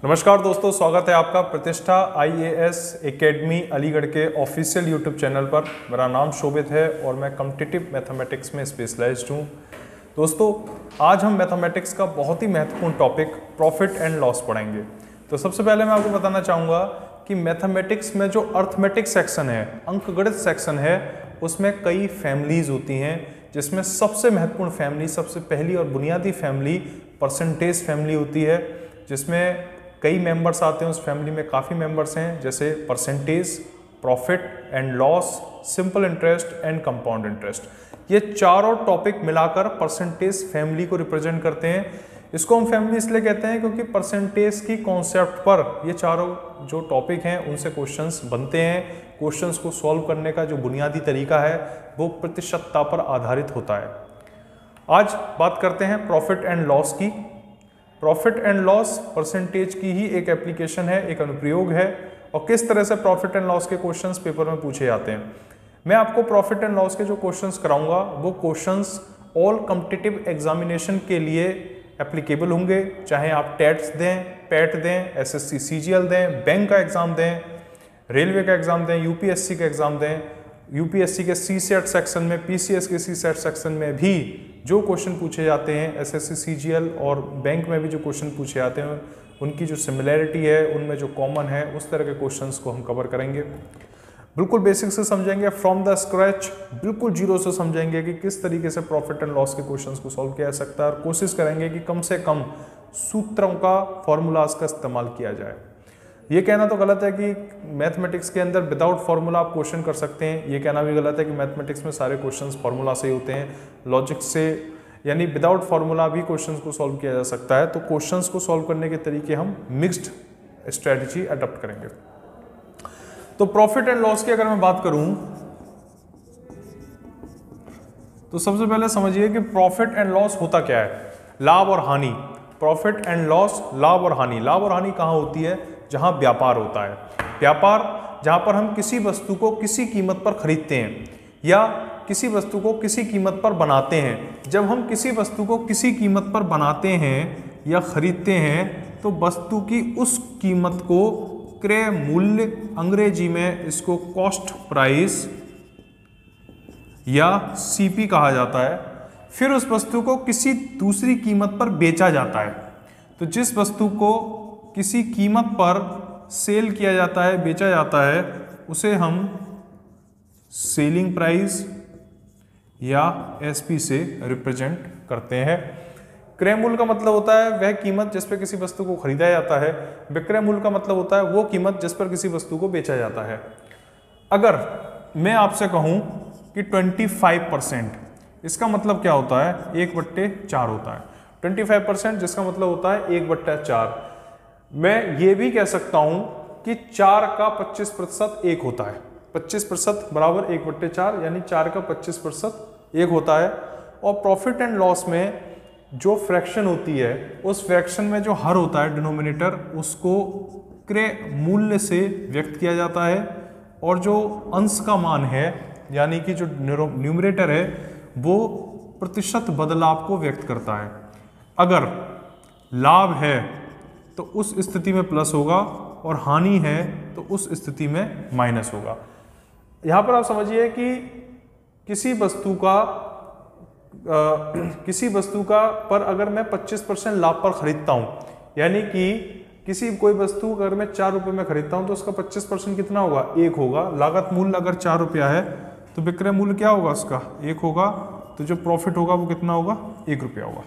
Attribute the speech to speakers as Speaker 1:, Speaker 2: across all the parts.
Speaker 1: नमस्कार दोस्तों, स्वागत है आपका प्रतिष्ठा आईएएस एकेडमी अलीगढ़ के ऑफिशियल यूट्यूब चैनल पर। मेरा नाम शोभित है और मैं कॉम्पिटिटिव मैथमेटिक्स में स्पेशलाइज्ड हूँ। दोस्तों, आज हम मैथमेटिक्स का बहुत ही महत्वपूर्ण टॉपिक प्रॉफिट एंड लॉस पढ़ेंगे। तो सबसे पहले मैं आपको बताना चाहूँगा कि मैथमेटिक्स में जो अर्थमेटिक सेक्शन है, अंकगणित सेक्शन है, उसमें कई फैमिलीज होती हैं, जिसमें सबसे महत्वपूर्ण फैमिली, सबसे पहली और बुनियादी फैमिली परसेंटेज फैमिली होती है, जिसमें कई मेंबर्स आते हैं। उस फैमिली में काफ़ी मेंबर्स हैं, जैसे percentage, profit and loss, simple interest and compound interest. ये चारों टॉपिक मिलाकर परसेंटेज फैमिली को रिप्रेजेंट करते हैं। इसको हम फैमिली इसलिए कहते हैं क्योंकि परसेंटेज की कॉन्सेप्ट पर ये चारों जो टॉपिक हैं उनसे क्वेश्चंस बनते हैं। क्वेश्चंस को सॉल्व करने का जो बुनियादी तरीका है वो प्रतिशतता पर आधारित होता है। आज बात करते हैं प्रॉफिट एंड लॉस की। प्रॉफिट एंड लॉस परसेंटेज की ही एक एप्लीकेशन है, एक अनुप्रयोग है। और किस तरह से प्रॉफिट एंड लॉस के क्वेश्चंस पेपर में पूछे जाते हैं, मैं आपको प्रॉफिट एंड लॉस के जो क्वेश्चंस कराऊंगा वो क्वेश्चंस ऑल कॉम्पिटिटिव एग्जामिनेशन के लिए एप्लीकेबल होंगे। चाहे आप टेट्स दें, पैट दें, एसएससी सीजीएल दें, बैंक का एग्जाम दें, रेलवे का एग्जाम दें, यूपीएससी का एग्जाम दें, यूपीएससी के सीसेट सेक्शन में, पीसीएस के सीसेट सेक्शन में भी जो क्वेश्चन पूछे जाते हैं, एसएससी सीजीएल और बैंक में भी जो क्वेश्चन पूछे जाते हैं, उनकी जो सिमिलैरिटी है, उनमें जो कॉमन है, उस तरह के क्वेश्चंस को हम कवर करेंगे। बिल्कुल बेसिक से समझेंगे, फ्रॉम द स्क्रैच, बिल्कुल जीरो से समझेंगे कि किस तरीके से प्रॉफिट एंड लॉस के क्वेश्चंस को सॉल्व किया जा सकता है, और कोशिश करेंगे कि कम से कम सूत्रों का, फॉर्मूलाज का इस्तेमाल किया जाए। ये कहना तो गलत है कि मैथमेटिक्स के अंदर विदाउट फार्मूला आप क्वेश्चन कर सकते हैं। ये कहना भी गलत है कि मैथमेटिक्स में सारे क्वेश्चंस फार्मूला से ही होते हैं, लॉजिक से, यानी विदाउट फार्मूला भी क्वेश्चंस को सॉल्व किया जा सकता है। तो क्वेश्चंस को सॉल्व करने के तरीके हम मिक्स्ड स्ट्रेटजी अडॉप्ट करेंगे। तो प्रॉफिट एंड लॉस की अगर मैं बात करूं तो सबसे पहले समझिए कि प्रॉफिट एंड लॉस होता क्या है। लाभ और हानि, प्रॉफिट एंड लॉस, लाभ और हानि। लाभ और हानि कहाँ होती है? जहां व्यापार होता है। व्यापार जहां पर हम किसी वस्तु को किसी कीमत पर खरीदते हैं या किसी वस्तु को किसी कीमत पर बनाते हैं। जब हम किसी वस्तु को किसी कीमत पर बनाते हैं या खरीदते हैं तो वस्तु की उस कीमत को क्रय मूल्य, अंग्रेजी में इसको कॉस्ट प्राइस या सीपी कहा जाता है, फिर उस वस्तु को किसी दूसरी कीमत पर बेचा जाता है। तो जिस वस्तु को किसी कीमत पर सेल किया जाता है, बेचा जाता है, उसे हम सेलिंग प्राइस या एसपी से रिप्रेजेंट करते हैं। क्रय मूल्य का मतलब होता है वह कीमत जिस पर किसी वस्तु को खरीदा जाता है। विक्रय मूल्य का मतलब होता है वो कीमत जिस पर किसी वस्तु को बेचा जाता है। अगर मैं आपसे कहूं कि 25%, इसका मतलब क्या होता है? 1/4 होता है। 25% जिसका मतलब होता है 1/4। मैं ये भी कह सकता हूं कि 4 का 25% 1 होता है। 25% बराबर 1/4, यानी 4 का 25% 1 होता है। और प्रॉफिट एंड लॉस में जो फ्रैक्शन होती है, उस फ्रैक्शन में जो हर होता है, डिनोमिनेटर, उसको क्रय मूल्य से व्यक्त किया जाता है। और जो अंश का मान है, यानी कि जो न्यूमरेटर है, वो प्रतिशत बदलाव को व्यक्त करता है। अगर लाभ है तो उस स्थिति में प्लस होगा और हानि है तो उस स्थिति में माइनस होगा। यहां पर आप समझिए कि किसी वस्तु का पर अगर मैं 25% लाभ पर खरीदता हूं, यानी कि कोई वस्तु अगर मैं 4 रुपए में खरीदता हूं तो उसका 25% कितना होगा? 1 होगा। लागत मूल्य अगर 4 रुपया है तो विक्रय मूल्य क्या होगा? उसका 1 होगा। तो जो प्रॉफिट होगा वो कितना होगा? 1 रुपया होगा।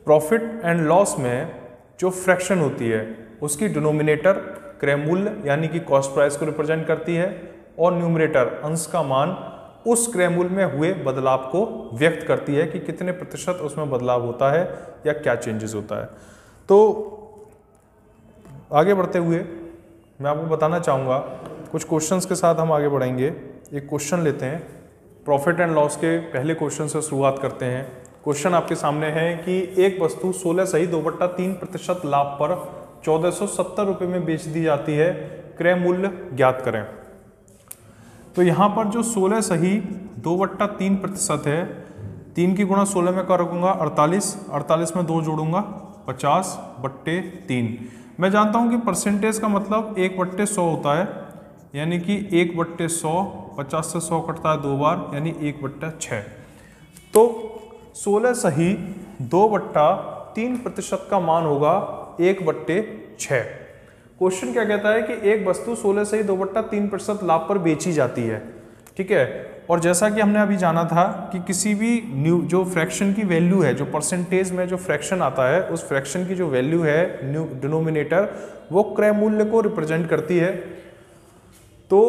Speaker 1: प्रॉफिट एंड लॉस में जो फ्रैक्शन होती है उसकी डिनोमिनेटर क्रय मूल्य यानी कि कॉस्ट प्राइस को रिप्रेजेंट करती है, और न्यूमरेटर अंश का मान उस क्रय मूल्य में हुए बदलाव को व्यक्त करती है कि कितने प्रतिशत उसमें बदलाव होता है या क्या चेंजेस होता है। तो आगे बढ़ते हुए मैं आपको बताना चाहूँगा, कुछ क्वेश्चंस के साथ हम आगे बढ़ेंगे। एक क्वेश्चन लेते हैं, प्रॉफिट एंड लॉस के पहले क्वेश्चन से शुरुआत करते हैं। क्वेश्चन आपके सामने है कि एक वस्तु 16 सही 2/3% लाभ पर 1470 रुपये में बेच दी जाती है, क्रय मूल्य ज्ञात करें। तो यहाँ पर जो 16 सही 2/3% है, 3 की गुणा 16 में क्या रखूँगा 48, 48 में 2 जोड़ूंगा 50/3। मैं जानता हूँ कि परसेंटेज का मतलब 1/100 होता है, यानी कि 1/100, 50 से 100 कटता है 2 बार, यानी 1/6। तो 16 सही 2/3% का मान होगा 1/6। क्वेश्चन क्या कहता है कि एक वस्तु 16 सही 2/3% लाभ पर बेची जाती है, ठीक है। और जैसा कि हमने अभी जाना था कि किसी भी न्यू जो फ्रैक्शन की वैल्यू है, जो परसेंटेज में जो फ्रैक्शन आता है, उस फ्रैक्शन की जो वैल्यू है न्यू डिनोमिनेटर, वो क्रय मूल्य को रिप्रेजेंट करती है। तो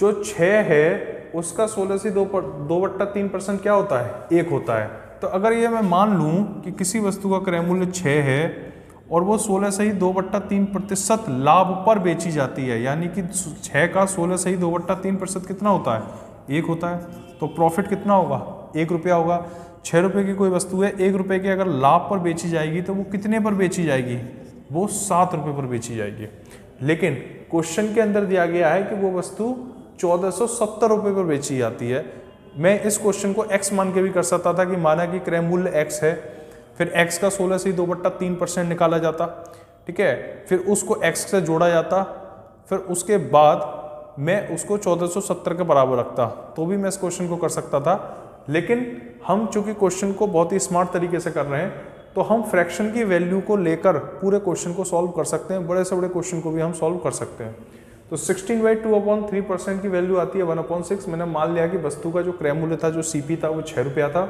Speaker 1: जो 6 है उसका 16 से 2/3% क्या होता है 1 होता है। तो अगर ये मैं मान लूँ कि किसी वस्तु का क्रय मूल्य 6 है और वो 16 सही 2/3% लाभ पर बेची जाती है, यानी कि 6 का 16 सही 2/3% कितना होता है 1 होता है। तो प्रॉफिट कितना होगा 1 रुपया होगा। 6 रुपये की कोई वस्तु है, 1 रुपये की अगर लाभ पर बेची जाएगी तो वो कितने पर बेची जाएगी, वो 7 रुपये पर बेची जाएगी। लेकिन क्वेश्चन के अंदर दिया गया है कि वो वस्तु 1470 रुपये पर बेची जाती है। मैं इस क्वेश्चन को x मान के भी कर सकता था कि माना कि क्रय मूल्य x है, फिर x का 16 से 2/3% निकाला जाता, ठीक है, फिर उसको x से जोड़ा जाता, फिर उसके बाद मैं उसको 1470 के बराबर रखता, तो भी मैं इस क्वेश्चन को कर सकता था। लेकिन हम चूंकि क्वेश्चन को बहुत ही स्मार्ट तरीके से कर रहे हैं, तो हम फ्रैक्शन की वैल्यू को लेकर पूरे क्वेश्चन को सॉल्व कर सकते हैं, बड़े से बड़े क्वेश्चन को भी हम सॉल्व कर सकते हैं। तो 16/2/3% की वैल्यू आती है 1/6। मैंने मान लिया कि वस्तु का जो क्रय मूल्य था, जो CP था, वो 6 रुपया था।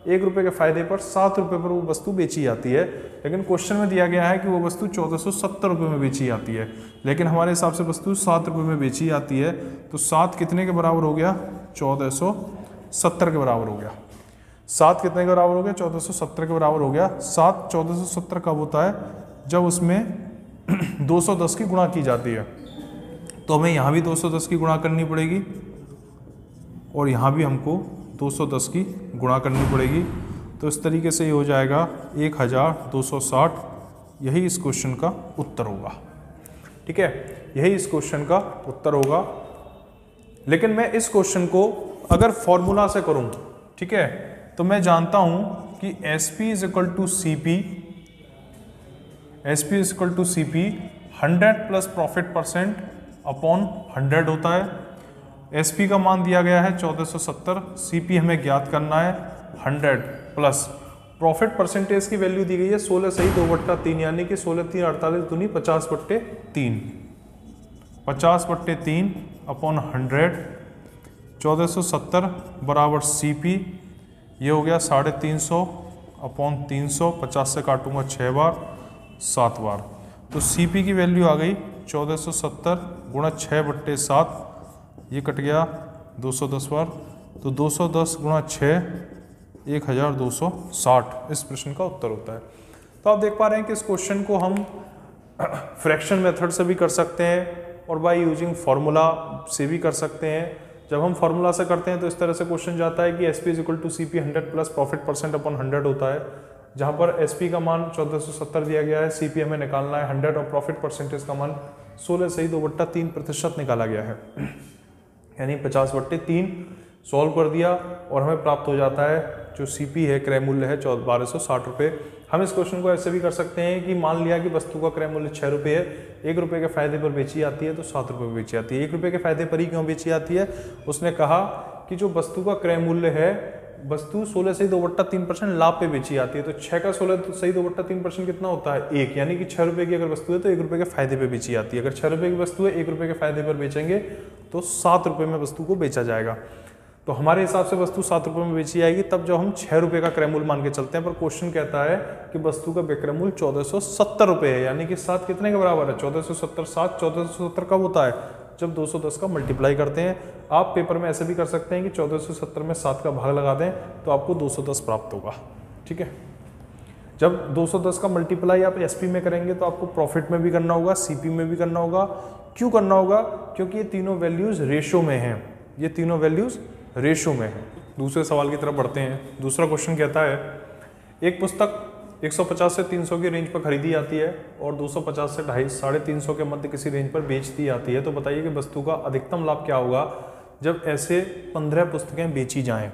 Speaker 1: 1 रुपये के फायदे पर 7 रुपये पर वो वस्तु बेची जाती है। लेकिन क्वेश्चन में दिया गया है कि वो वस्तु 1470 रुपये में बेची जाती है, लेकिन हमारे हिसाब से वस्तु 7 रुपये में बेची जाती है। तो 7 कितने के बराबर हो गया 1470 के बराबर हो गया। 7 कितने के बराबर हो गया 1470 के बराबर हो गया। 7 1470 कब होता है, जब उसमें 210 की गुणा की जाती है। तो हमें यहाँ भी 210 की गुणा करनी पड़ेगी और यहाँ भी हमको 210 की गुणा करनी पड़ेगी। तो इस तरीके से ये हो जाएगा 1260। यही इस क्वेश्चन का उत्तर होगा, ठीक है, यही इस क्वेश्चन का उत्तर होगा। लेकिन मैं इस क्वेश्चन को अगर फॉर्मूला से करूं, ठीक है, तो मैं जानता हूं कि SP = CP, SP = CP 100 plus profit percent upon 100 होता है। SP का मान दिया गया है 1470, CP हमें ज्ञात करना है 100 प्लस प्रॉफिट परसेंटेज की वैल्यू दी गई है 16 सही 2/3, यानी कि 16 3 48 दूनी 50/3, 50/3 अपॉन 100। 1470 बराबर CP, ये हो गया 350 अपॉन 300, 50 से काटूंगा 6 बार 7 बार। तो CP की वैल्यू आ गई 1470 गुणा 6/7, ये कट गया 210 बार। तो 210 गुणा 6 1260 इस प्रश्न का उत्तर होता है। तो आप देख पा रहे हैं कि इस क्वेश्चन को हम फ्रैक्शन मेथड से भी कर सकते हैं और बाय यूजिंग फार्मूला से भी कर सकते हैं। जब हम फार्मूला से करते हैं तो इस तरह से क्वेश्चन जाता है कि SP = CP 100 plus profit percent upon 100 होता है, जहां पर SP का मान 1470 दिया गया है, CP हमें निकालना है 100 और प्रॉफिट परसेंटेज का मान 16 सही 2/3% निकाला गया है, यानी 50/3 सॉल्व कर दिया और हमें प्राप्त हो जाता है जो CP है, क्रय मूल्य है 1260 रुपये। हम इस क्वेश्चन को ऐसे भी कर सकते हैं कि मान लिया कि वस्तु का क्रय मूल्य 6 रुपये है, 1 रुपये के फायदे पर बेची जाती है, तो 7 रुपये पर बेची जाती है। 1 रुपये के फायदे पर ही क्यों बेची जाती है, उसने कहा कि जो वस्तु का क्रय मूल्य है, वस्तु 16 सही 2/3% लाभ पे बेची जाती है। तो 6 का 16 सही 2/3% कितना होता है 1, यानी कि 6 रुपये की अगर वस्तु है तो 1 रुपये के फायदे पे बेची जाती है। अगर 6 रुपये की वस्तु है 1 रुपये के फायदे पर बेचेंगे तो 7 रुपये में वस्तु को बेचा जाएगा। तो हमारे हिसाब से वस्तु 7 रुपये में बेची जाएगी तब जब हम 6 रुपये का क्रय मूल्य मान के चलते हैं। पर क्वेश्चन कहता है कि वस्तु का विक्रय मूल्य 1470 रुपये है, यानी कि 7 कितने के बराबर है 1470। 7 1470 कब होता है, जब 210 का मल्टीप्लाई करते हैं। आप पेपर में ऐसे भी कर सकते हैं कि 1470 में 7 का भाग लगा दें तो आपको 210 प्राप्त होगा, ठीक है। जब 210 का मल्टीप्लाई आप SP में करेंगे तो आपको प्रॉफिट में भी करना होगा, CP में भी करना होगा। क्यों करना होगा, क्योंकि ये तीनों वैल्यूज रेशो में हैं, ये तीनों वैल्यूज रेशो में है। दूसरे सवाल की तरफ बढ़ते हैं। दूसरा क्वेश्चन कहता है एक पुस्तक 150 से 300 की रेंज पर खरीदी जाती है और 250 से 350 के मध्य किसी रेंज पर बेच दी जाती है, तो बताइए कि वस्तु का अधिकतम लाभ क्या होगा जब ऐसे 15 पुस्तकें बेची जाएं।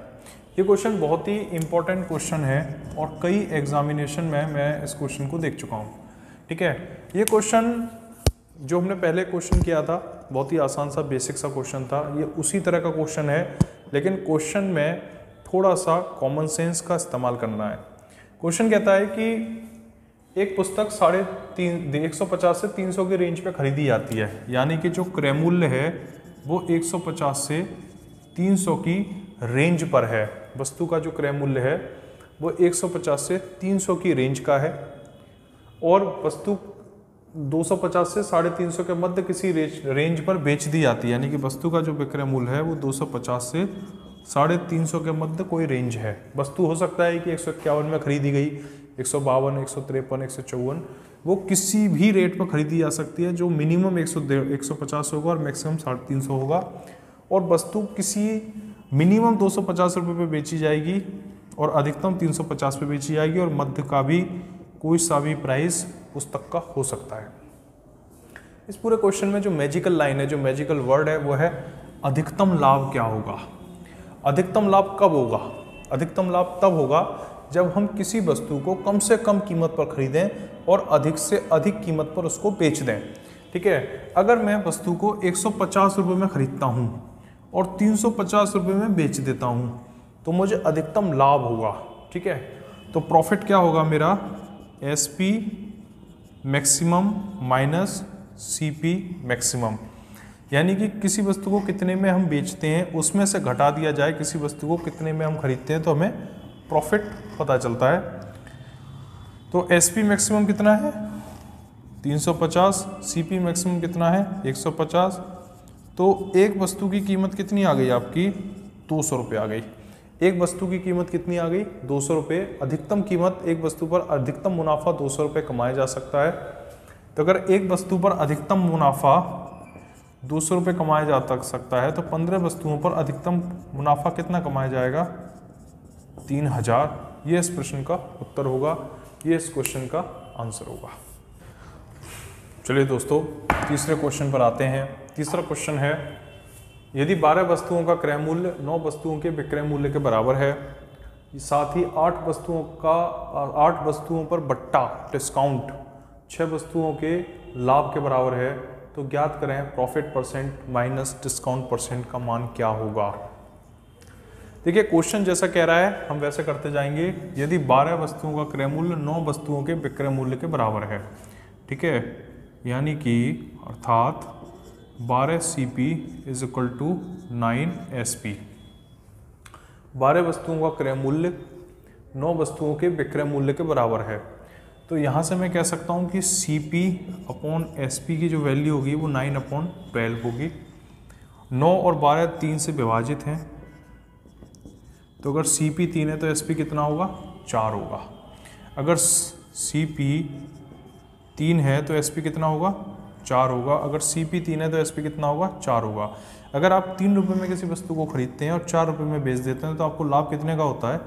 Speaker 1: ये क्वेश्चन बहुत ही इंपॉर्टेंट क्वेश्चन है और कई एग्जामिनेशन में मैं इस क्वेश्चन को देख चुका हूँ। ठीक है, ये क्वेश्चन जो हमने पहले क्वेश्चन किया था बहुत ही आसान सा बेसिक सा क्वेश्चन था, ये उसी तरह का क्वेश्चन है, लेकिन क्वेश्चन में थोड़ा सा कॉमन सेंस का इस्तेमाल करना है। क्वेश्चन कहता है कि एक पुस्तक 150 से 300 की रेंज पे खरीदी जाती है, यानी कि जो क्रय मूल्य है वो 150 से 300 की रेंज पर है। वस्तु का जो क्रय मूल्य है वो 150 से 300 की रेंज का है और वस्तु 250 से 350 के मध्य किसी रेंज पर बेच दी जाती है, यानी कि वस्तु का जो विक्रय मूल्य है वो 250 से 350 के मध्य कोई रेंज है। वस्तु हो सकता है कि 151 में खरीदी गई, 152, 153, 154, वो किसी भी रेट पर खरीदी जा सकती है, जो मिनिमम 150 होगा और मैक्सिमम 350 होगा, और वस्तु किसी मिनिमम 250 रुपये पे बेची जाएगी और अधिकतम 350 पे बेची जाएगी और मध्य का भी कोई सा भी प्राइस पुस्तक का हो सकता है। इस पूरे क्वेश्चन में जो मैजिकल लाइन है, जो मैजिकल वर्ड है, वो है अधिकतम लाभ क्या होगा। अधिकतम लाभ कब होगा? अधिकतम लाभ तब होगा जब हम किसी वस्तु को कम से कम कीमत पर खरीदें और अधिक से अधिक कीमत पर उसको बेच दें। ठीक है, अगर मैं वस्तु को 150 रुपये में खरीदता हूँ और 350 रुपये में बेच देता हूँ तो मुझे अधिकतम लाभ होगा। ठीक है, तो प्रॉफिट क्या होगा मेरा? SP maximum minus CP maximum, यानी कि किसी वस्तु को कितने में हम बेचते हैं उसमें से घटा दिया जाए किसी वस्तु को कितने में हम खरीदते हैं, तो हमें प्रॉफिट पता चलता है। तो SP मैक्सिमम कितना है? 350, CP मैक्सिमम कितना है? 150। तो एक वस्तु की कीमत कितनी आ गई आपकी? 200 रुपये आ गई। एक वस्तु की कीमत कितनी आ गई? 200 रुपये। अधिकतम कीमत, एक वस्तु पर अधिकतम मुनाफा 200 रुपये कमाया जा सकता है। तो अगर एक वस्तु पर अधिकतम मुनाफा 200 रुपये कमाया जा सकता है तो 15 वस्तुओं पर अधिकतम मुनाफा कितना कमाया जाएगा? 3000। ये इस प्रश्न का उत्तर होगा, ये इस क्वेश्चन का आंसर होगा। चलिए दोस्तों, तीसरे क्वेश्चन पर आते हैं। तीसरा क्वेश्चन है, यदि 12 वस्तुओं का क्रय मूल्य 9 वस्तुओं के विक्रय मूल्य के बराबर है, साथ ही 8 वस्तुओं पर बट्टा डिस्काउंट 6 वस्तुओं के लाभ के बराबर है, तो ज्ञात करें profit percent minus discount percent का मान क्या होगा। देखिए, क्वेश्चन जैसा कह रहा है हम वैसे करते जाएंगे। यदि 12 वस्तुओं का क्रय मूल्य 9 वस्तुओं के विक्रय मूल्य के बराबर है, ठीक है, यानी कि अर्थात 12 CP is equal to 9 SP। 12 वस्तुओं का क्रय मूल्य 9 वस्तुओं के विक्रय मूल्य के बराबर है, तो यहाँ से मैं कह सकता हूँ कि CP अपॉन SP की जो वैल्यू होगी वो 9/12 होगी। 9 और 12 3 से विभाजित हैं, तो अगर CP 3 है तो SP कितना होगा? 4 होगा। अगर CP 3 है तो SP कितना होगा? 4 होगा। अगर CP 3 है तो SP कितना होगा? 4 होगा। अगर आप 3 रुपये में किसी वस्तु को खरीदते हैं और 4 रुपये में बेच देते हैं तो आपको लाभ कितने का होता है?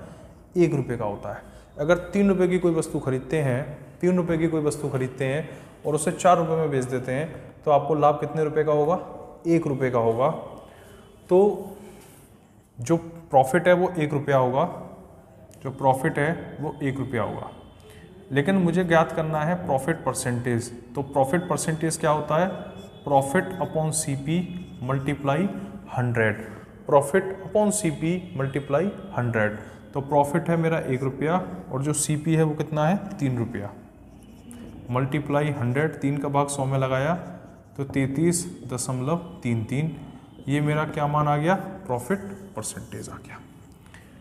Speaker 1: 1 रुपये का होता है। अगर 3 रुपये की कोई वस्तु खरीदते हैं, 3 रुपये की कोई वस्तु खरीदते हैं और उसे 4 रुपये में बेच देते हैं तो आपको लाभ कितने रुपये का होगा? 1 रुपये का होगा। तो जो प्रॉफिट है वो 1 रुपया होगा, जो प्रॉफिट है वो 1 रुपया होगा। लेकिन मुझे ज्ञात करना है प्रॉफिट परसेंटेज। तो प्रॉफिट परसेंटेज क्या होता है? Profit upon CP multiply 100। Profit upon CP multiply 100। तो प्रॉफिट है मेरा 1 रुपया और जो CP है वो कितना है? 3 रुपया। मल्टीप्लाई 100, 3 का भाग 100 में लगाया तो 33.33। ये मेरा क्या मान आ गया? प्रॉफिट परसेंटेज आ गया।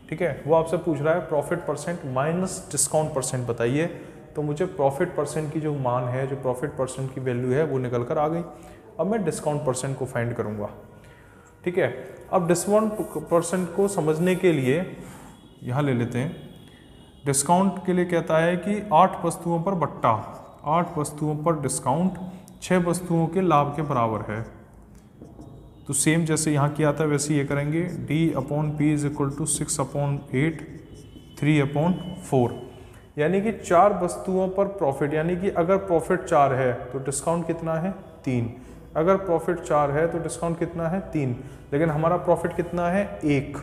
Speaker 1: ठीक है, वो आपसे पूछ रहा है profit percent minus discount percent बताइए, तो मुझे प्रॉफिट परसेंट की जो मान है, जो प्रॉफिट परसेंट की वैल्यू है वो निकल कर आ गई। अब मैं डिस्काउंट परसेंट को फाइंड करूंगा। ठीक है, अब डिस्काउंट परसेंट को समझने के लिए यहाँ ले लेते हैं। डिस्काउंट के लिए कहता है कि 8 वस्तुओं पर बट्टा, 8 वस्तुओं पर डिस्काउंट 6 वस्तुओं के लाभ के बराबर है। तो सेम जैसे यहाँ किया था वैसे ये करेंगे। D/P is equal to 6/8, 3/4। यानी कि 4 वस्तुओं पर प्रॉफिट, यानी कि अगर प्रॉफिट 4 है तो डिस्काउंट कितना है 3, अगर प्रॉफिट 4 है तो डिस्काउंट कितना है 3, लेकिन हमारा प्रॉफिट कितना है 1।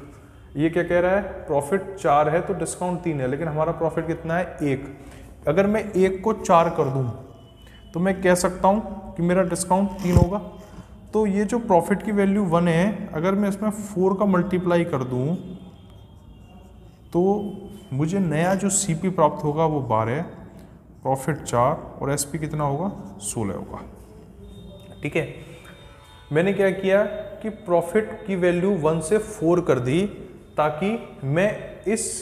Speaker 1: ये क्या कह रहा है, प्रॉफिट 4 है तो डिस्काउंट 3 है, लेकिन हमारा प्रॉफिट कितना है 1। अगर मैं 1 को 4 कर दूं तो मैं कह सकता हूं कि मेरा डिस्काउंट 3 होगा। तो ये जो प्रॉफिट की वैल्यू 1 है, अगर मैं इसमें 4 का मल्टीप्लाई कर दूं तो मुझे नया जो सीपी प्राप्त होगा वो 12, प्रॉफिट 4 और एसपी कितना होगा 16 होगा। ठीक है, मैंने क्या किया कि प्रॉफिट की वैल्यू 1 से 4 कर दी ताकि मैं इस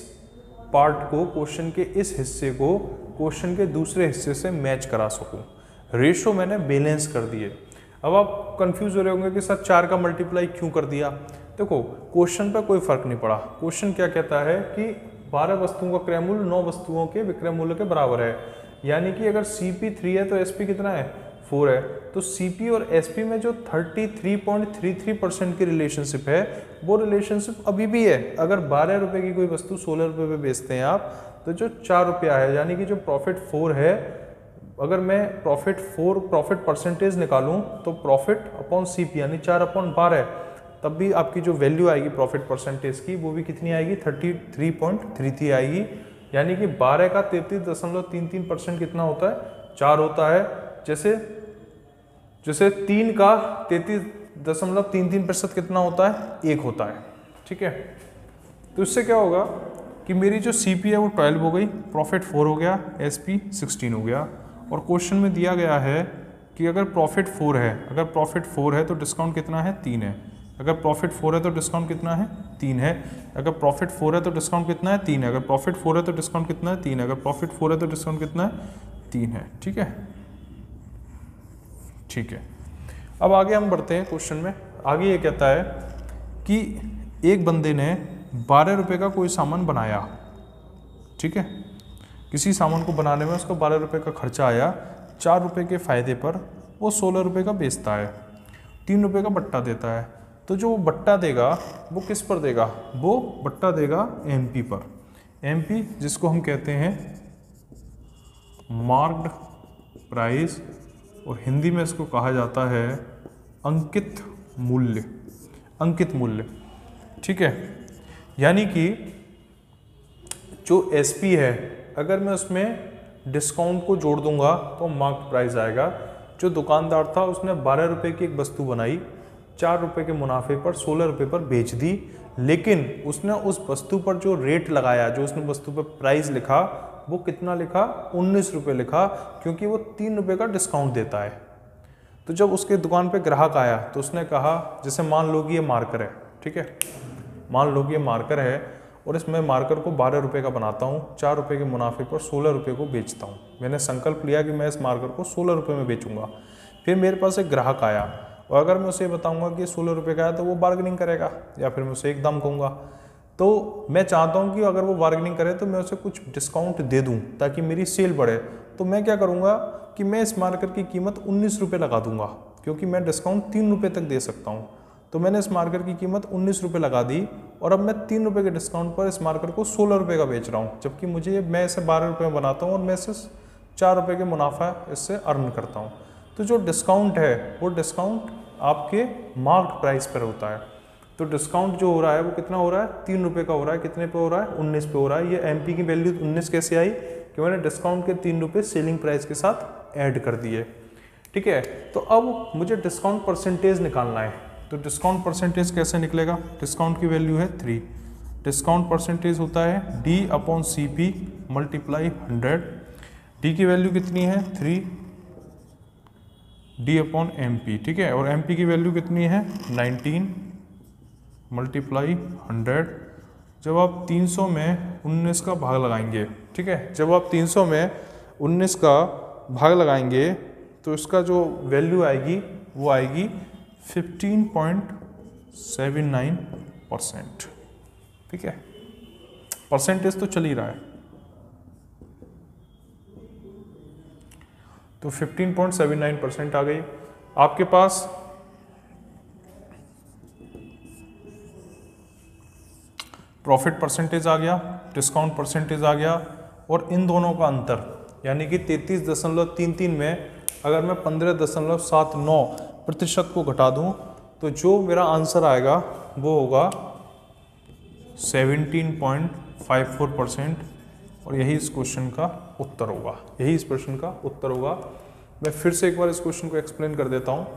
Speaker 1: पार्ट को, क्वेश्चन के इस हिस्से को क्वेश्चन के दूसरे हिस्से से मैच करा सकूं। रेशो मैंने बैलेंस कर दिए। अब आप कंफ्यूज हो रहे होंगे कि सर 4 का मल्टीप्लाई क्यों कर दिया। देखो क्वेश्चन पर कोई फर्क नहीं पड़ा। क्वेश्चन क्या कहता है कि 12 वस्तुओं का क्रय मूल्य 9 वस्तुओं के विक्रय मूल्य के बराबर है, यानी कि अगर CP 3 है तो SP कितना है 4 है। तो CP और SP में जो 33.33% की रिलेशनशिप है वो रिलेशनशिप अभी भी है। अगर 12 रुपए की कोई वस्तु 16 रुपए पे बेचते हैं आप, तो जो 4 रुपया है, यानी कि जो प्रॉफिट 4 है, अगर मैं प्रॉफिट परसेंटेज निकालूं तो प्रॉफिट अपॉन CP यानी 4/12, तब भी आपकी जो वैल्यू आएगी प्रॉफिट परसेंटेज की वो भी कितनी आएगी 33.33 आएगी। यानी कि 12 का 33.33% कितना होता है 4 होता है। जैसे 3 का 33.33% कितना होता है 1 होता है। ठीक है, तो इससे क्या होगा कि मेरी जो CP है वो 12 हो गई, प्रॉफिट 4 हो गया, SP 16 हो गया। और क्वेश्चन में दिया गया है कि अगर प्रॉफिट 4 है तो डिस्काउंट कितना है 3 है। अगर प्रॉफिट 4 है तो डिस्काउंट कितना है 3 है। अगर प्रॉफिट 4 है तो डिस्काउंट कितना है 3 है। अगर प्रॉफिट 4 है तो डिस्काउंट कितना है 3 है। अगर प्रॉफिट 4 है तो डिस्काउंट कितना है 3 है। ठीक है, ठीक है। अब आगे हम बढ़ते हैं क्वेश्चन में। आगे ये कहता है कि एक बंदे ने 12 रुपये का कोई सामान बनाया। ठीक है, किसी सामान को बनाने में उसका 12 रुपये का खर्चा आया, 4 रुपये के फ़ायदे पर वो 16 रुपये का बेचता है, 3 रुपये का बट्टा देता है। तो जो बट्टा देगा वो किस पर देगा, वो बट्टा देगा MP पर। MP जिसको हम कहते हैं मार्क्ड प्राइस, और हिंदी में इसको कहा जाता है अंकित मूल्य। अंकित मूल्य, ठीक है। यानी कि जो SP है, अगर मैं उसमें डिस्काउंट को जोड़ दूंगा तो मार्क्ड प्राइस आएगा। जो दुकानदार था उसने 12 रुपये की एक वस्तु बनाई, 4 रुपये के मुनाफे पर 16 रुपये पर बेच दी, लेकिन उसने उस वस्तु पर जो रेट लगाया, जो उसने वस्तु पर प्राइस लिखा, वो कितना लिखा 19 रुपये लिखा, क्योंकि वो 3 रुपये का डिस्काउंट देता है। तो जब उसके दुकान पे ग्राहक आया तो उसने कहा, जैसे मान लो कि ये मार्कर है, ठीक है, मान लो कि ये मार्कर है और इसमें मार्कर को 12 रुपये का बनाता हूँ, 4 रुपये के मुनाफे पर 16 रुपये को बेचता हूँ। मैंने संकल्प लिया कि मैं इस मार्कर को 16 रुपये में बेचूंगा। फिर मेरे पास एक ग्राहक आया और अगर मैं उसे बताऊंगा कि 16 रुपये का है तो वो बार्गेनिंग करेगा या फिर मैं उसे एक दाम कहूँगा। तो मैं चाहता हूँ कि अगर वो बार्गेनिंग करे तो मैं उसे कुछ डिस्काउंट दे दूँ ताकि मेरी सेल बढ़े। तो मैं क्या करूँगा कि मैं इस मार्कर की कीमत 19 रुपये लगा दूंगा, क्योंकि मैं डिस्काउंट 3 रुपये तक दे सकता हूँ। तो मैंने इस मार्कर की कीमत 19 रुपये लगा दी और अब मैं 3 रुपये के डिस्काउंट पर इस मार्कर को 16 रुपये का बेच रहा हूँ, जबकि मैं इसे 12 रुपये में बनाता हूँ और मैं इसे 4 रुपये के मुनाफा इससे अर्न करता हूँ। तो जो डिस्काउंट है वो डिस्काउंट आपके मार्क्ड प्राइस पर होता है। तो डिस्काउंट जो हो रहा है वो कितना हो रहा है 3 रुपये का हो रहा है। कितने पे हो रहा है 19 पे हो रहा है। ये MP की वैल्यू 19 कैसे आई कि मैंने डिस्काउंट के 3 रुपये सेलिंग प्राइस के साथ ऐड कर दिए। ठीक है, तो अब मुझे डिस्काउंट परसेंटेज निकालना है। तो डिस्काउंट परसेंटेज कैसे निकलेगा, डिस्काउंट की वैल्यू है 3। डिस्काउंट परसेंटेज होता है D/CP मल्टीप्लाई 100। D की वैल्यू कितनी है 3, D/MP, ठीक है, और MP की वैल्यू कितनी है 19 मल्टीप्लाई 100। जब आप 300 में 19 का भाग लगाएंगे, ठीक है, जब आप 300 में 19 का भाग लगाएंगे तो इसका जो वैल्यू आएगी वो आएगी 15.79%। ठीक है, परसेंटेज तो चल ही रहा है। तो 15.79% आ गई आपके पास। प्रॉफिट परसेंटेज आ गया, डिस्काउंट परसेंटेज आ गया, और इन दोनों का अंतर यानी कि 33.33 में अगर मैं 15.79% को घटा दूं तो जो मेरा आंसर आएगा वो होगा 17.54% और यही इस क्वेश्चन का उत्तर होगा। यही इस प्रश्न का उत्तर होगा। मैं फिर से एक बार इस क्वेश्चन को एक्सप्लेन कर देता हूँ।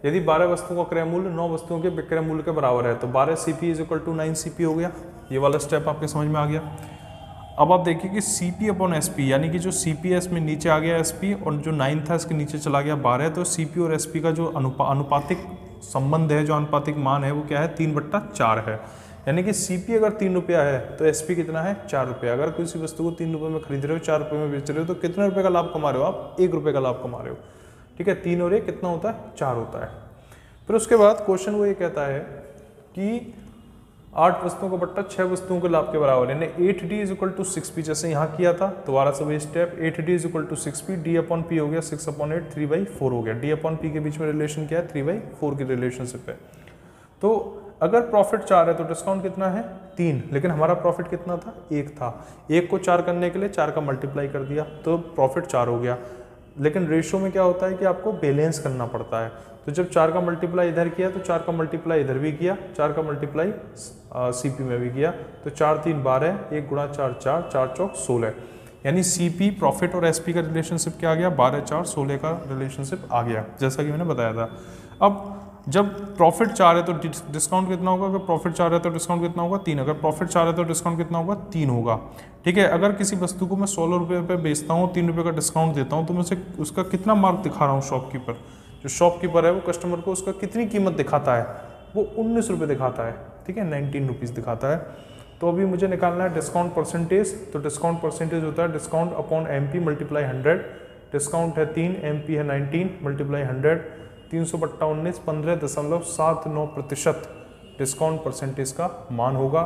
Speaker 1: यदि 12 वस्तुओं का क्रय मूल्य 9 वस्तुओं के विक्रय मूल्य के बराबर है तो 12 CP = 9 CP हो गया। ये वाला स्टेप आपके समझ में आ गया। अब आप देखिए कि CP/SP यानी कि जो CP है इसमें नीचे आ गया SP और जो 9 था इसके नीचे चला गया 12, तो CP और SP का जो अनुपातिक संबंध है, जो अनुपातिक मान है वो क्या है, 3/4 है। यानी कि CP अगर 3 रुपया है तो SP कितना है, 4 रुपया। अगर किसी वस्तु को 3 रुपये में खरीद रहे हो, 4 रुपये में बेच रहे हो तो कितने रुपये का लाभ कमा रहे हो आप, 1 रुपये का लाभ कमा रहे हो। ठीक है, 3 और 1 कितना होता है, 4 होता है। फिर उसके बाद क्वेश्चन वो ये कहता है कि 8 वस्तुओं का बट्टा 6 वस्तुओं के लाभ के बराबर, यानी 8D = 6P। जैसे यहाँ किया था दोबारा से वही स्टेप, 8D = 6P, D/P हो गया 6/8, 3/4 हो गया। D/P के बीच में रिलेशन क्या है, 3/4 की रिलेशनशिप है। तो अगर प्रॉफिट 4 है तो डिस्काउंट कितना है, 3, लेकिन हमारा प्रॉफिट कितना था, 1 था। 1 को 4 करने के लिए 4 का मल्टीप्लाई कर दिया तो प्रॉफिट 4 हो गया। लेकिन रेशियो में क्या होता है कि आपको बैलेंस करना पड़ता है। तो जब 4 का मल्टीप्लाई इधर किया तो 4 का मल्टीप्लाई इधर भी किया, 4 का मल्टीप्लाई CP में भी किया, तो 4 3 12, 1 × 4 4, 4 चौक 16। यानी CP प्रॉफिट और SP का रिलेशनशिप क्या आ गया, 12 4 16 का रिलेशनशिप आ गया, जैसा कि मैंने बताया था। अब जब प्रॉफिट 4 है तो डिस्काउंट कितना होगा, अगर प्रॉफिट 4 है तो डिस्काउंट कितना होगा, 3। अगर प्रॉफिट 4 है तो डिस्काउंट कितना होगा, 3 होगा। ठीक है, अगर किसी वस्तु को मैं 16 रुपये पे बेचता हूँ, 3 रुपये का डिस्काउंट देता हूँ, तो मैं उसे उसका कितना मार्क दिखा रहा हूँ, शॉपकीपर जो शॉपकीपर है वो कस्टमर को उसका कितनी कीमत दिखाता है, वो 19 रुपये दिखाता है। ठीक है, 19 रुपीज़ दिखाता है। तो अभी मुझे निकालना है डिस्काउंट परसेंटेज। तो डिस्काउंट परसेंटेज होता है डिस्काउंट अपॉन MP × 100। डिस्काउंट है 3, MP है 19 × 100, 300/19, 15.79% डिस्काउंट परसेंटेज का मान होगा।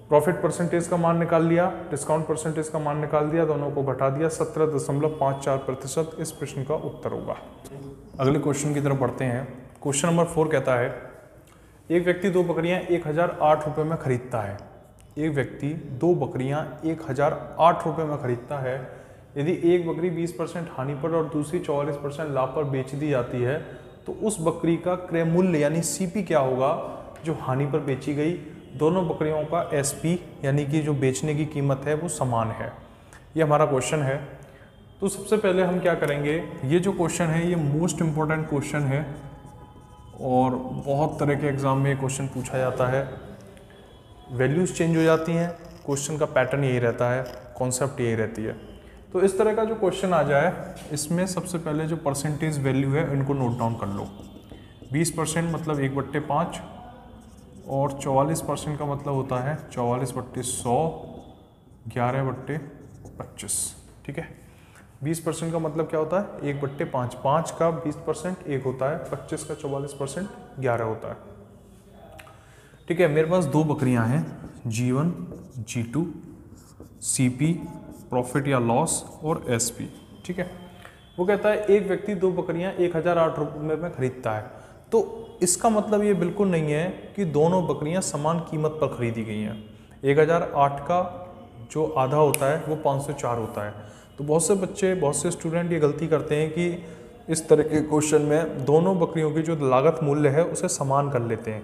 Speaker 1: प्रॉफिट परसेंटेज का मान निकाल लिया, डिस्काउंट परसेंटेज का मान निकाल दिया, दोनों को घटा दिया, 17.54% इस प्रश्न का उत्तर होगा। अगले क्वेश्चन की तरफ बढ़ते हैं। क्वेश्चन नंबर 4 कहता है, एक व्यक्ति 2 बकरियां 1008 रुपये में खरीदता है। एक व्यक्ति 2 बकरियां 1008 रुपये में खरीदता है। यदि एक बकरी 20% हानि पर और दूसरी 44% लाभ पर बेच दी जाती है तो उस बकरी का क्रय मूल्य यानी CP क्या होगा जो हानि पर बेची गई। दोनों बकरियों का SP यानी कि जो बेचने की कीमत है वो समान है। ये हमारा क्वेश्चन है। तो सबसे पहले हम क्या करेंगे, ये जो क्वेश्चन है ये मोस्ट इम्पोर्टेंट क्वेश्चन है और बहुत तरह के एग्जाम में ये क्वेश्चन पूछा जाता है। वैल्यूज़ चेंज हो जाती हैं, क्वेश्चन का पैटर्न यही रहता है, कॉन्सेप्ट यही रहती है। तो इस तरह का जो क्वेश्चन आ जाए इसमें सबसे पहले जो परसेंटेज वैल्यू है इनको नोट डाउन कर लो। 20% मतलब 1/5 और 44% का मतलब होता है 44/100, 11/25। ठीक है, 20% का मतलब क्या होता है 1/5, 5 का 20% 1 होता है, 25 का 44% 11 होता है। ठीक है, मेरे पास 2 बकरियां हैं, G1 G2, CP प्रॉफिट या लॉस और SP। ठीक है, वो कहता है एक व्यक्ति 2 बकरियां 1008 रुपये में खरीदता है। तो इसका मतलब ये बिल्कुल नहीं है कि दोनों बकरियां समान कीमत पर खरीदी गई हैं। 1008 का जो आधा होता है वो 504 होता है। तो बहुत से बच्चे, बहुत से स्टूडेंट ये गलती करते हैं कि इस तरह के क्वेश्चन में दोनों बकरियों की जो लागत मूल्य है उसे समान कर लेते हैं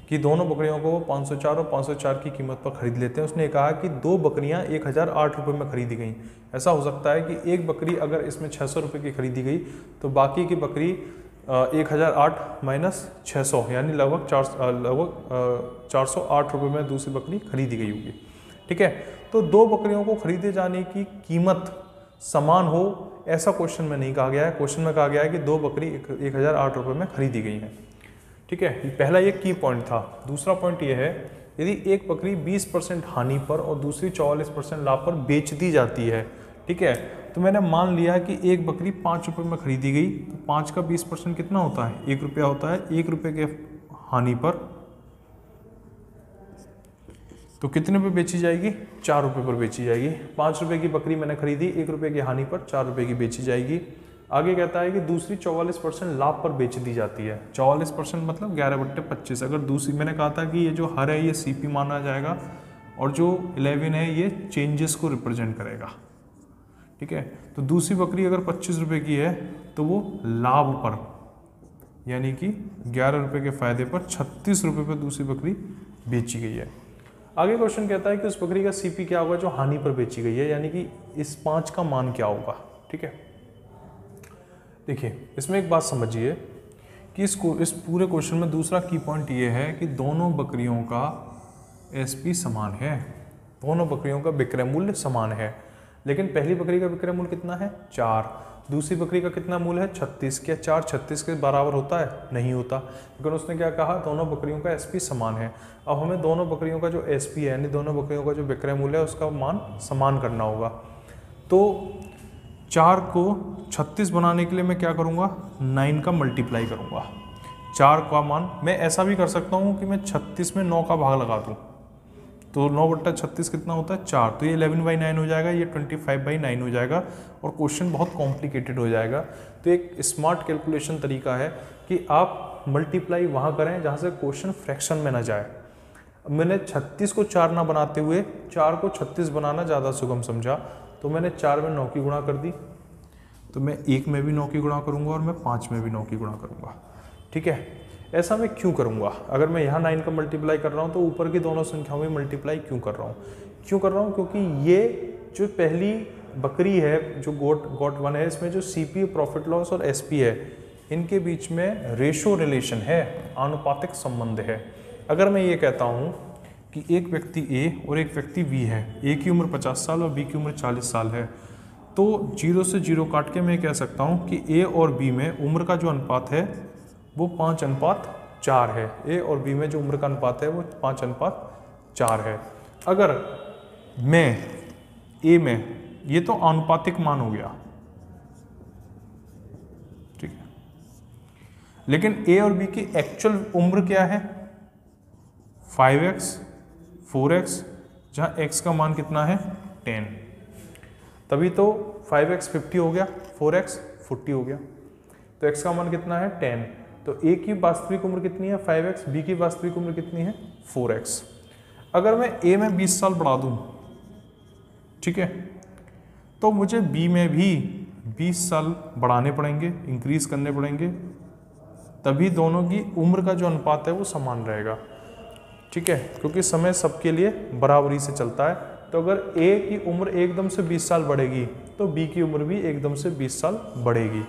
Speaker 1: कि दोनों बकरियों को वो 504 और 504 की कीमत पर खरीद लेते हैं। उसने कहा कि 2 बकरियां 1008 रुपये में खरीदी गई। ऐसा हो सकता है कि एक बकरी अगर इसमें 600 रुपये की खरीदी गई तो बाकी की बकरी 1008 माइनस 600 यानी लगभग 408 रुपये में दूसरी बकरी खरीदी गई होगी। ठीक है, तो 2 बकरियों को खरीदे जाने की कीमत समान हो ऐसा क्वेश्चन में नहीं कहा गया है। क्वेश्चन में कहा गया है कि 2 बकरी 1008 रुपये में खरीदी गई हैं। ठीक है, पहला ये की पॉइंट था। दूसरा पॉइंट ये है, यदि एक बकरी 20% हानि पर और दूसरी 44% लाभ पर बेच दी जाती है। ठीक है, तो मैंने मान लिया कि एक बकरी 5 रुपये में खरीदी गई, तो 5 का 20% कितना होता है, 1 रुपया होता है। 1 रुपये के हानि पर तो कितने पे बेची जाएगी, 4 रुपये पर बेची जाएगी। 5 रुपये की बकरी मैंने खरीदी, 1 रुपये की हानि पर 4 रुपये की बेची जाएगी। आगे कहता है कि दूसरी 44% लाभ पर बेच दी जाती है। 44% मतलब 11/25। अगर दूसरी, मैंने कहा था कि ये जो हर है ये CP माना जाएगा और जो 11 है ये चेंजेस को रिप्रेजेंट करेगा, ठीक है। तो दूसरी बकरी अगर 25 रुपये की है तो वो लाभ पर, यानी कि 11 रुपये के फायदे पर 36 रुपये पर दूसरी बकरी बेची गई है। आगे क्वेश्चन कहता है कि उस बकरी का सीपी क्या होगा जो हानि पर बेची गई है, यानी कि इस 5 का मान क्या होगा, ठीक है। देखिए इसमें एक बात समझिए कि इस पूरे क्वेश्चन में दूसरा की पॉइंट ये है कि दोनों बकरियों का एसपी समान है, दोनों बकरियों का विक्रय मूल्य समान है। लेकिन पहली बकरी का विक्रय मूल्य कितना है 4, दूसरी बकरी का कितना मूल्य है 36। क्या 4 36 के बराबर होता है? नहीं होता। लेकिन उसने क्या कहा, दोनों बकरियों का एसपी समान है। अब हमें दोनों बकरियों का जो एसपी है, यानी दोनों बकरियों का जो विक्रय मूल्य है, उसका मान समान करना होगा। तो 4 को 36 बनाने के लिए मैं क्या करूँगा, 9 का मल्टीप्लाई करूँगा। 4 का मान मैं ऐसा भी कर सकता हूँ कि मैं 36 में 9 का भाग लगा दूँ, तो 9/36 कितना होता है 4, तो ये 11/9 हो जाएगा, ये 25/9 हो जाएगा और क्वेश्चन बहुत कॉम्प्लिकेटेड हो जाएगा। तो एक स्मार्ट कैलकुलेशन तरीका है कि आप मल्टीप्लाई वहाँ करें जहाँ से क्वेश्चन फ्रैक्शन में ना जाए। मैंने 36 को 4 ना बनाते हुए 4 को 36 बनाना ज़्यादा सुगम समझा, तो मैंने 4 में 9 की गुणा कर दी, तो मैं 1 में भी 9 की गुणा करूँगा और मैं 5 में भी 9 की गुणा करूँगा, ठीक है। ऐसा मैं क्यों करूँगा, अगर मैं यहाँ 9 का मल्टीप्लाई कर रहा हूँ तो ऊपर की दोनों संख्याओं में मल्टीप्लाई क्यों कर रहा हूँ, क्योंकि ये जो पहली बकरी है जो गोट 1 है, इसमें जो सीपी प्रॉफिट लॉस और एसपी है, इनके बीच में रेशो रिलेशन है, आनुपातिक संबंध है। अगर मैं ये कहता हूँ कि एक व्यक्ति ए और एक व्यक्ति बी है, ए की उम्र 50 साल और बी की उम्र 40 साल है, तो 0 से 0 काट के मैं कह सकता हूँ कि ए और बी में उम्र का जो अनुपात है वो 5:4 है। ए और बी में जो उम्र का अनुपात है वो 5:4 है। अगर मैं ए में, ये तो आनुपातिक मान हो गया, ठीक है, लेकिन ए और बी की एक्चुअल उम्र क्या है 5x 4x, जहाँ x का मान कितना है 10, तभी तो 5x 50 हो गया, 4x 40 हो गया, तो x का मान कितना है 10। तो a की वास्तविक उम्र कितनी है 5x, b की वास्तविक उम्र कितनी है 4x। अगर मैं a में 20 साल बढ़ा दूं, ठीक है, तो मुझे b में भी 20 साल बढ़ाने पड़ेंगे, इंक्रीज करने पड़ेंगे, तभी दोनों की उम्र का जो अनुपात है वो समान रहेगा, ठीक है, क्योंकि समय सबके लिए बराबरी से चलता है। तो अगर a की उम्र एकदम से 20 साल बढ़ेगी तो b की उम्र भी एकदम से 20 साल बढ़ेगी।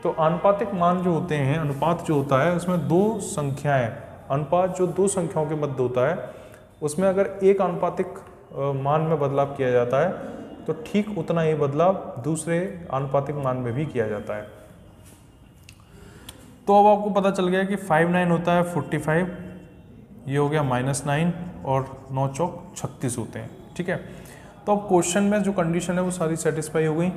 Speaker 1: तो आनुपातिक मान जो होते हैं, अनुपात जो होता है उसमें 2 संख्याएं, अनुपात जो 2 संख्याओं के मध्य होता है, उसमें अगर एक आनुपातिक मान में बदलाव किया जाता है तो ठीक उतना ही बदलाव दूसरे आनुपातिक मान में भी किया जाता है। तो अब आपको पता चल गया कि 5 9 होता है 45, ये हो गया -9 और 9 चौक 36 होते हैं, ठीक है। तो अब क्वेश्चन में जो कंडीशन है वो सारी सेटिस्फाई हो गई।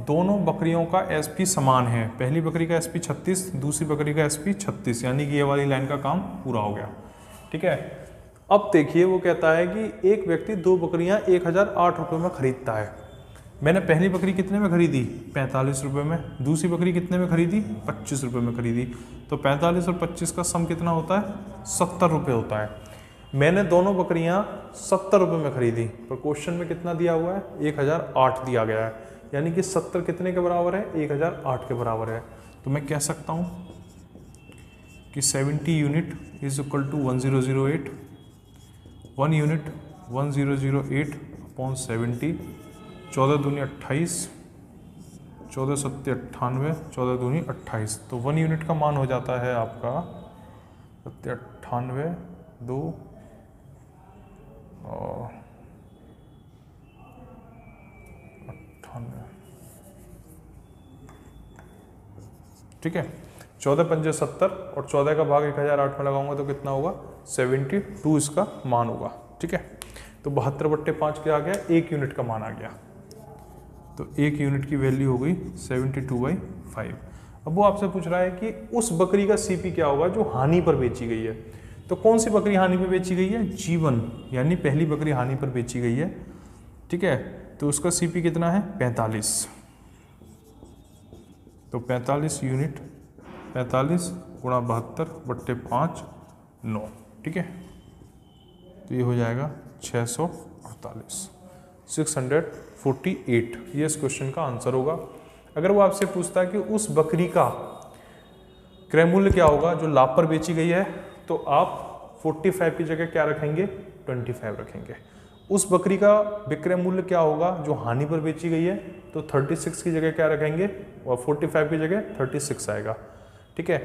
Speaker 1: दोनों बकरियों का एसपी समान है, पहली बकरी का एसपी 36, दूसरी बकरी का एसपी 36, यानी कि ये वाली लाइन का काम पूरा हो गया, ठीक है। अब देखिए वो कहता है कि एक व्यक्ति 2 बकरियां 1008 रुपये में खरीदता है। मैंने पहली बकरी कितने में खरीदी 45 रुपये में, दूसरी बकरी कितने में खरीदी 25 रुपये में खरीदी, तो 45 और 25 का सम कितना होता है 70 रुपये होता है। मैंने दोनों बकरियां 70 रुपये में खरीदी, पर क्वेश्चन में कितना दिया हुआ है 1008 दिया गया है, यानी कि 70 कितने के बराबर है 1008 के बराबर है। तो मैं कह सकता हूँ कि 70 unit is equal to 1008, 1 unit 1008 upon 70, 14 दूनी 28, 14 सत्ते 98, 14 दूनी 28, तो 1 यूनिट का मान हो जाता है आपका 98 2 और 98, ठीक है। 14 पंजे 70 और 14 का भाग 1008 में लगाऊंगा तो कितना होगा 72 इसका मान होगा, ठीक है। तो 72/5 क्या आ गया 1 यूनिट का मान आ गया, तो 1 यूनिट की वैल्यू हो गई 72/5। अब वो आपसे पूछ रहा है कि उस बकरी का सीपी क्या होगा जो हानि पर बेची गई है। तो कौन सी बकरी हानि पर बेची गई है G1, यानी पहली बकरी हानि पर बेची गई है, ठीक है। तो उसका सीपी कितना है 45, तो 45 यूनिट 45 गुणा 72/5 9, ठीक है। तो ये हो जाएगा 608 648 648 ये इस क्वेश्चन का आंसर होगा। अगर वो आपसे पूछता है कि उस बकरी का क्रय मूल्य क्या होगा जो लाभ पर बेची गई है, तो आप 45 की जगह क्या रखेंगे, 25 रखेंगे। उस बकरी का विक्रय मूल्य क्या होगा जो हानि पर बेची गई है, तो 36 की जगह क्या रखेंगे और 45 की जगह 36 आएगा। ठीक है,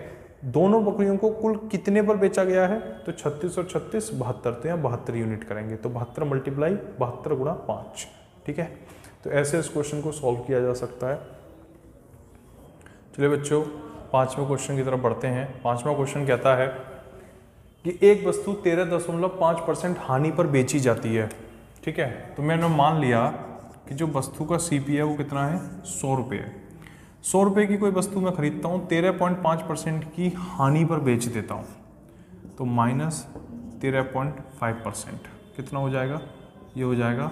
Speaker 1: दोनों बकरियों को कुल कितने पर बेचा गया है, तो 36 और 36 72, तो यहाँ 72 यूनिट करेंगे, तो 72 मल्टीप्लाई 72 गुणा 5। ठीक है, तो ऐसे इस क्वेश्चन को सॉल्व किया जा सकता है। चलिए बच्चों, 5वें क्वेश्चन की तरफ बढ़ते हैं। 5वां क्वेश्चन कहता है कि एक वस्तु 13.5% हानि पर बेची जाती है। ठीक है, तो मैंने मान लिया कि जो वस्तु का CP है वो कितना है, 100 रुपये है। 100 रुपये की कोई वस्तु मैं खरीदता हूँ, 13.5% की हानि पर बेच देता हूँ, तो माइनस 13.5% कितना हो जाएगा, ये हो जाएगा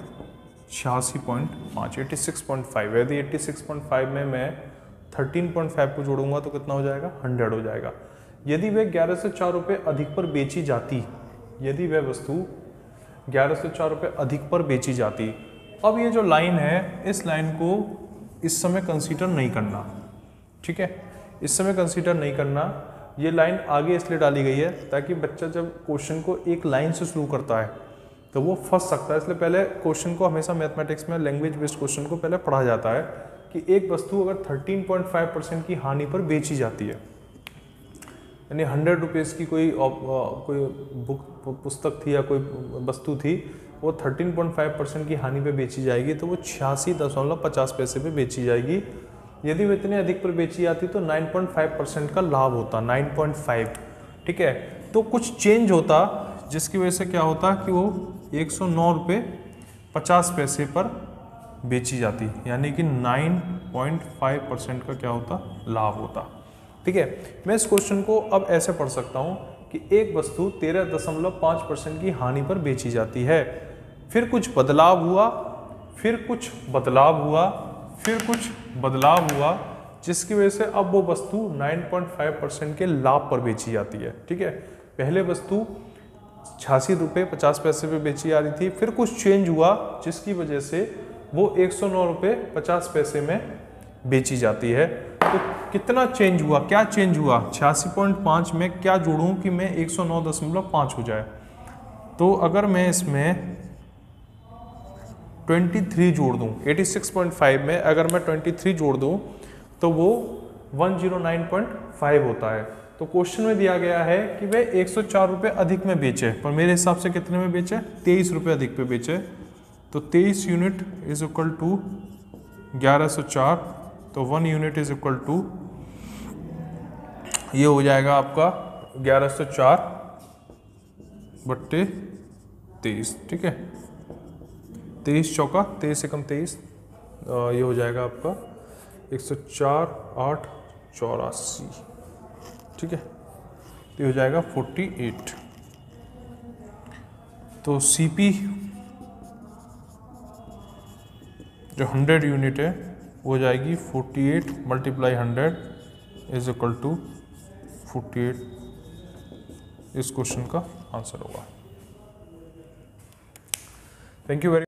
Speaker 1: 86.5, 86.5। यदि 86.5 में मैं 13.5 को जोड़ूंगा तो कितना हो जाएगा, 100 हो जाएगा। यदि वह 1104 रुपये अधिक पर बेची जाती, यदि वह वस्तु 1104 रुपये अधिक पर बेची जाती। अब ये जो लाइन है, इस लाइन को इस समय कंसीडर नहीं करना। ठीक है, इस समय कंसीडर नहीं करना। ये लाइन आगे इसलिए डाली गई है ताकि बच्चा जब क्वेश्चन को एक लाइन से शुरू करता है तो वो फंस सकता है, इसलिए पहले क्वेश्चन को हमेशा मैथमेटिक्स में लैंग्वेज बेस्ड क्वेश्चन को पहले पढ़ा जाता है कि एक वस्तु अगर 13.5% की हानि पर बेची जाती है, यानी 100 रुपीज़ की कोई पुस्तक थी या कोई वस्तु थी, वो 13.5% की हानि पे बेची जाएगी, तो वो 86.50 पे बेची जाएगी। यदि वो इतने अधिक पर बेची जाती तो 9.5% का लाभ होता, 9.5। ठीक है, तो कुछ चेंज होता जिसकी वजह से क्या होता कि वो 109 रुपये 50 पैसे पर बेची जाती, यानी कि 9.5% का क्या होता, लाभ होता। ठीक है, मैं इस क्वेश्चन को अब ऐसे पढ़ सकता हूं कि एक वस्तु 13.5% की हानि पर बेची जाती है, फिर कुछ बदलाव हुआ, फिर कुछ बदलाव हुआ, फिर कुछ बदलाव हुआ, जिसकी वजह से अब वो वस्तु 9.5% के लाभ पर बेची जाती है। ठीक है, पहले वस्तु 86 रुपये 50 पैसे पे बेची जा रही थी, फिर कुछ चेंज हुआ जिसकी वजह से वो 109 रुपये 50 पैसे में बेची जाती है। तो कितना चेंज हुआ, क्या चेंज हुआ, 86.5 में क्या जोड़ूं कि मैं 109.5 हो जाए, तो अगर मैं इसमें 23 जोड़ दूं, 86.5 में अगर मैं 23 जोड़ दूं तो वो 109.5 होता है। तो क्वेश्चन में दिया गया है कि वह 104 रुपये अधिक में बेचे, पर मेरे हिसाब से कितने में बेचे, 23 रुपये अधिक पे बेचे, तो 23 यूनिट इज इक्वल टू 1104, तो 1 यूनिट इज इक्वल टू, ये हो जाएगा आपका 1104 बट्टे 23। ठीक है, 23 चौका 23 एकम 23, ये हो जाएगा आपका 104 8 84। ठीक है, तो ये हो जाएगा 48। तो CP जो 100 यूनिट है वो जाएगी 48 मल्टीप्लाई 100 इज इक्वल टू 48। इस क्वेश्चन का आंसर होगा। Thank you very